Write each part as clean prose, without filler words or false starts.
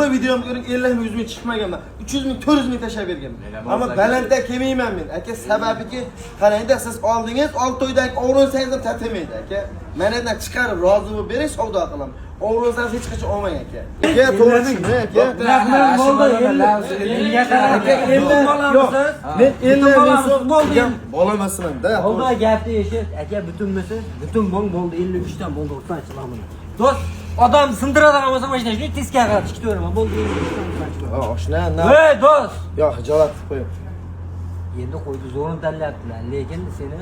bir videom ko'ring 50 ming 100 ming chiqmaganman. 300 ming 400 ming tashab berganman. Ammo balandda kelmayman men. Aka sababiki qarangda siz oldingiz 6 oydan o'rinsangiz ham tatimaydi aka. Mendan chiqarib rozi bo'lib bering, savdo qilaman. O'rinsan hech qachon olmang aka. Aka to'g'ri aka. Rahmat bo'ldi. Menga qarang aka, 50 bolamisiz? Men 50 ming so'm bo'ldi. bolamasman-da. Oldi gapni eshit. Aka butunmisiz? Butun bong bo'ldi 53 dan bo'ldi o'rtanchilamini. Do'st, odam sindiradigan bo'lsa mana shunday teskari qarab chiqib turaman. Bo'ldi 53 dan o'rtanchilaman. Oshna, Ey do'st, yo'q, hijolat qilib qo'ying. endi qo'ydi zo'rini tanlayaptilar, lekin seni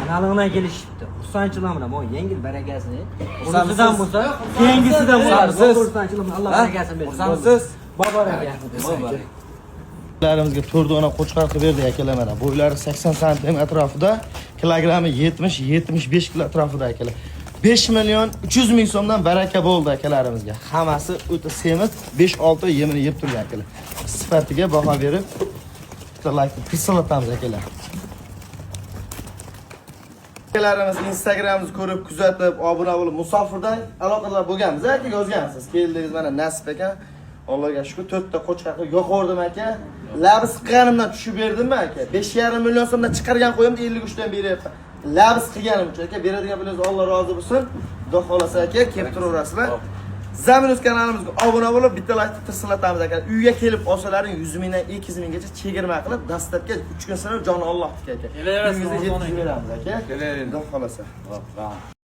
kanalingdan kelishibdi. Xursandchilarman, mo yengil barakasini. Unisidan bo'lsa, keyingisidan bo'ladi. Xursandchilarman, Alloh barakasini bersin. Xursandsiz? Bobar aka. Larimizga 4 dona qo'chqar qilib berdik akalar mana. Bo'ylari 80 sm atrofida, kilogrammi 70-75 kg atrofida akalar. 5 million 300 ming so'mdan baraka bo'ldi akalarimizga. Hammasi o'ta semiz, 5-6 yemini yeb turgan akalar. Sifatiga baho berib like pisolatamiz akalar. Akalarimiz Instagramimizni ko'rib, kuzatib, obuna bo'lib, musofirdan aloqalar bo'lganmiz. Aka yozgansiz. Keldingiz mana nasib ekan. Allohga shukr 4 ta qo'chqar qilib yo'qordim aka. Labis qilganimdan tushib berdim aka. 5,5 million so'mdan chiqargan qo'yimda 53 dan beryapman. Labis qilganim uchun aka, beradigan pulingiz Alloh rozi bo'lsin. Xudo xolasa aka, kelib turaverasizlar. Zaminus kanalimizga obuna bo'lib, bitta like tirsilatamiz aka. Uyga kelib olsalaring 100 mingdan 200 minggacha chegirma qilib, dastlabki 3 kun sanab joni Allohniki aka. Uyingizga yetkazib beramiz aka. Xudo xolasa.